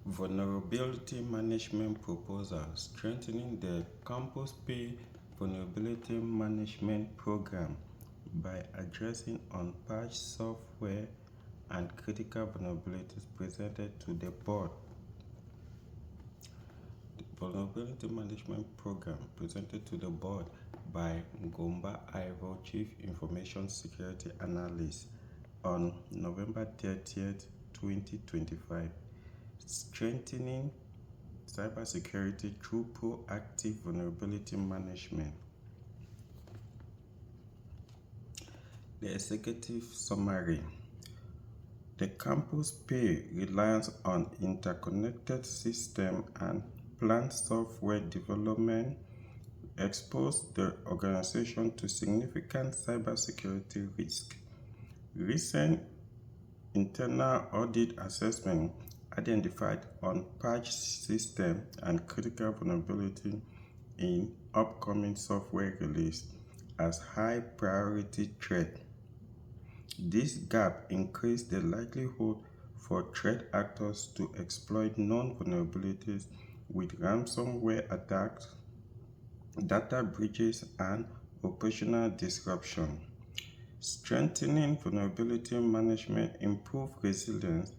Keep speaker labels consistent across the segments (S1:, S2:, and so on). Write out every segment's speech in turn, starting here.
S1: Vulnerability Management Proposal: Strengthening the Campus Pay Vulnerability Management Program by addressing unpatched software and critical vulnerabilities presented to the board. The Vulnerability Management Program presented to the board by Gomba Ivo, Chief Information Security Analyst, on November 30th, 2025. Strengthening cybersecurity through proactive vulnerability management. The executive summary. The campus pay reliance on interconnected system and planned software development exposed the organization to significant cybersecurity risk. Recent internal audit assessment identified unpatched system and critical vulnerability in upcoming software release as high priority threat. This gap increased the likelihood for threat actors to exploit known vulnerabilities with ransomware attacks, data breaches, and operational disruption. Strengthening vulnerability management improves resilience,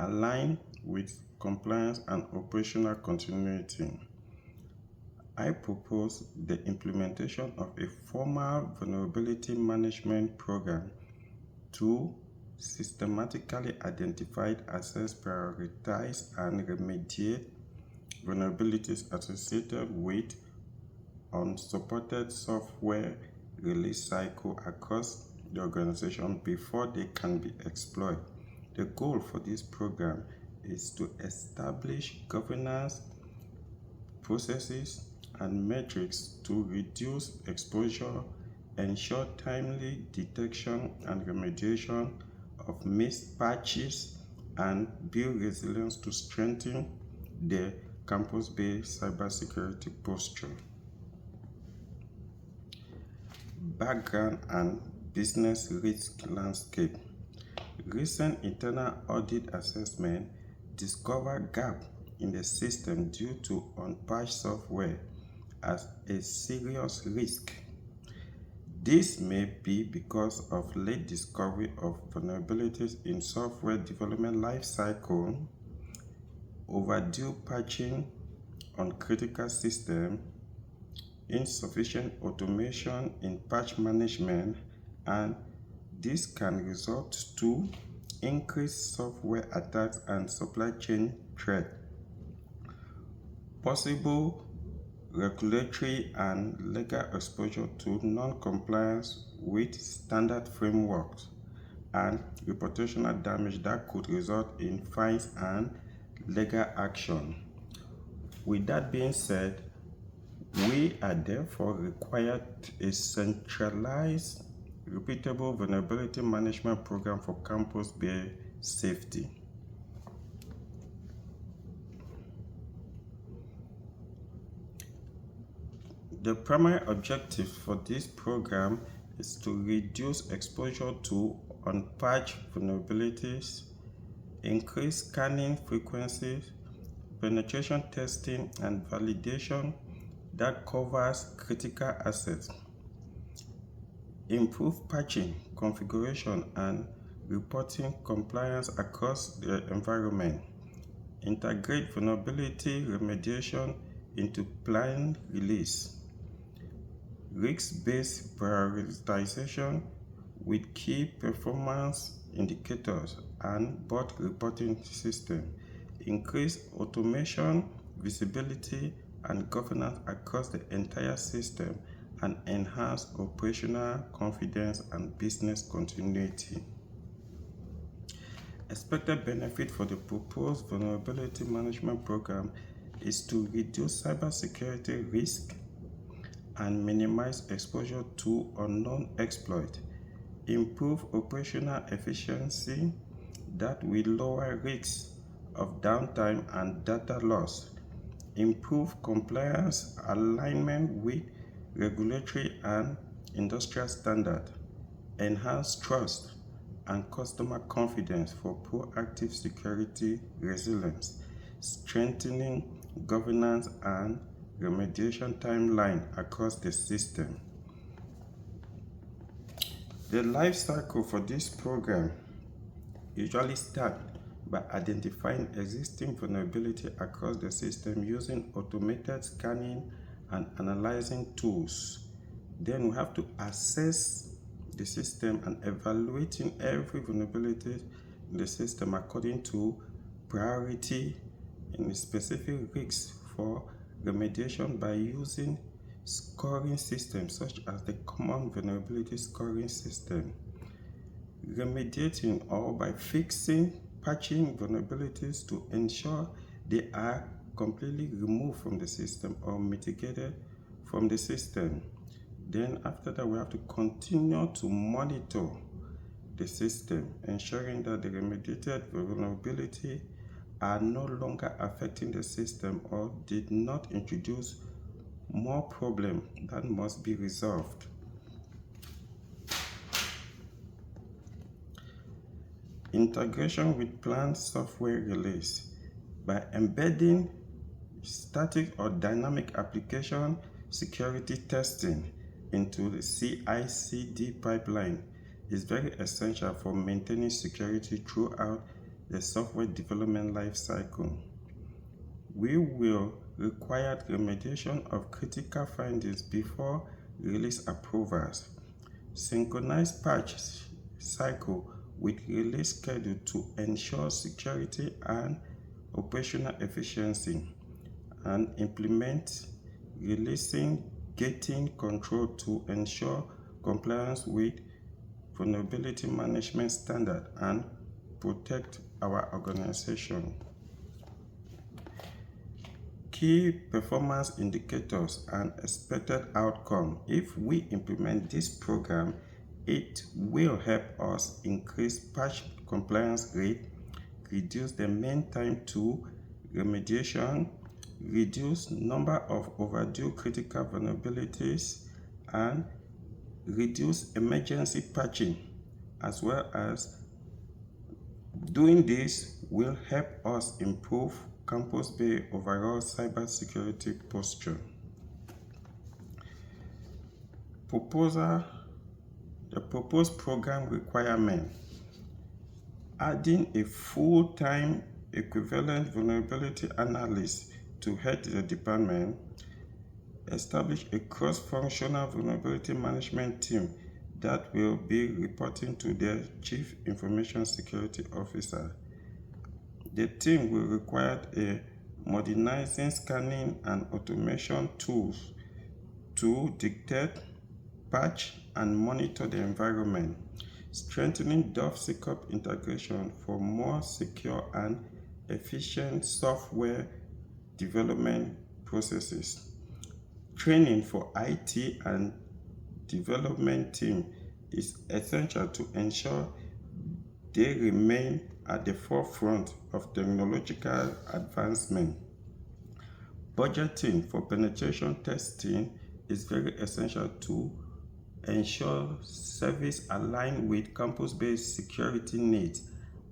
S1: aligned with compliance and operational continuity. I propose the implementation of a formal vulnerability management program to systematically identify, assess, prioritize, and remediate vulnerabilities associated with unsupported software release cycle across the organization before they can be exploited. The goal for this program is to establish governance processes and metrics to reduce exposure, ensure timely detection and remediation of missed patches, and build resilience to strengthen the campus-based cybersecurity posture. Background and business risk landscape. Recent internal audit assessment discovered gaps in the system due to unpatched software as a serious risk. This may be because of late discovery of vulnerabilities in software development lifecycle, overdue patching on critical systems, insufficient automation in patch management, and this can result to increased software attacks and supply chain threat. Possible regulatory and legal exposure to non-compliance with standard frameworks, and reputational damage that could result in fines and legal action. With that being said, we are therefore required a centralized, repeatable vulnerability management program for campus-based safety. The primary objective for this program is to reduce exposure to unpatched vulnerabilities, increase scanning frequencies, penetration testing and validation that covers critical assets, improve patching, configuration, and reporting compliance across the environment, integrate vulnerability remediation into planned release, risk-based prioritization with key performance indicators and bot reporting system, increase automation, visibility, and governance across the entire system, and enhance operational confidence and business continuity. Expected benefit for the proposed vulnerability management program is to reduce cybersecurity risk and minimize exposure to unknown exploit, improve operational efficiency that will lower risks of downtime and data loss, improve compliance alignment with regulatory and industrial standards, enhance trust and customer confidence for proactive security resilience, strengthening governance and remediation timeline across the system. The life cycle for this program usually starts by identifying existing vulnerability across the system using automated scanning and analyzing tools. Then we have to assess the system and evaluating every vulnerability in the system according to priority and specific risks for remediation by using scoring systems such as the Common Vulnerability Scoring System. Remediating or by fixing, patching vulnerabilities to ensure they are completely removed from the system or mitigated from the system. Then after that, we have to continue to monitor the system, ensuring that the remediated vulnerability are no longer affecting the system or did not introduce more problems that must be resolved. Integration with planned software release. By embedding static or dynamic application security testing into the CI/CD pipeline is very essential for maintaining security throughout the software development life cycle. We will require remediation of critical findings before release approvals. Synchronize patch cycle with release schedule to ensure security and operational efficiency, and implement releasing gating control to ensure compliance with vulnerability management standard and protect our organization. Key performance indicators and expected outcome. If we implement this program, it will help us increase patch compliance rate, reduce the mean time to remediation, reduce number of overdue critical vulnerabilities, and reduce emergency patching. As well as doing this will help us improve Campus Bay overall cybersecurity posture. The proposed program requirement: adding a full-time equivalent vulnerability analyst to head the department, establish a cross-functional vulnerability management team that will be reporting to their Chief Information Security Officer. The team will require a modernizing scanning and automation tools to detect, patch, and monitor the environment, strengthening DevSecOps integration for more secure and efficient software development processes. Training for IT and development team is essential to ensure they remain at the forefront of technological advancement. Budgeting for penetration testing is very essential to ensure service aligned with campus-based security needs,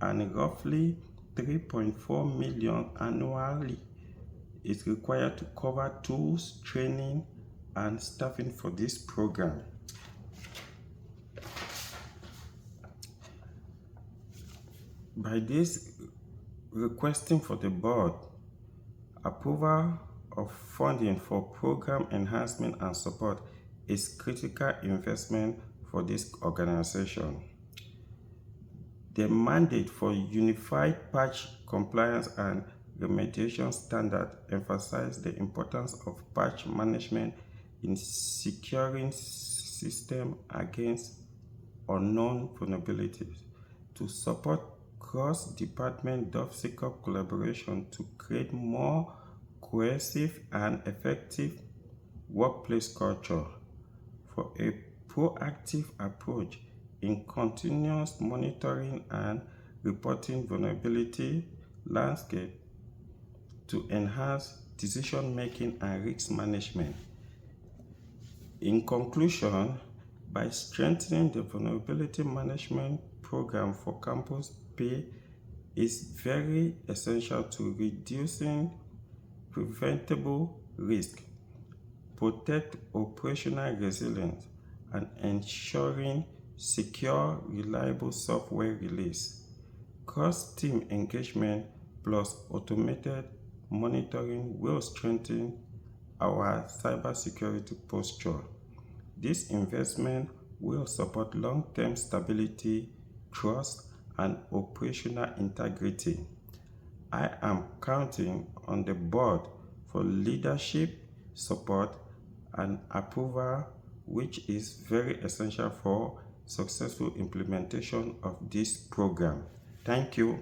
S1: and roughly $3.4 million annually is required to cover tools, training, and staffing for this program. By this, requesting for the board approval of funding for program enhancement and support is critical investment for this organization. The mandate for unified patch compliance and remediation standard emphasizes the importance of patch management in securing system against unknown vulnerabilities. To support cross-department DevSecOps collaboration to create more cohesive and effective workplace culture, for a proactive approach in continuous monitoring and reporting vulnerability landscape to enhance decision-making and risk management. In conclusion, by strengthening the vulnerability management program for Campus Bay is very essential to reducing preventable risk, protect operational resilience, and ensuring secure, reliable software release. Cross-team engagement plus automated monitoring will strengthen our cybersecurity posture. This investment will support long-term stability, trust, and operational integrity. I am counting on the board for leadership, support, and approval, which is very essential for successful implementation of this program. Thank you.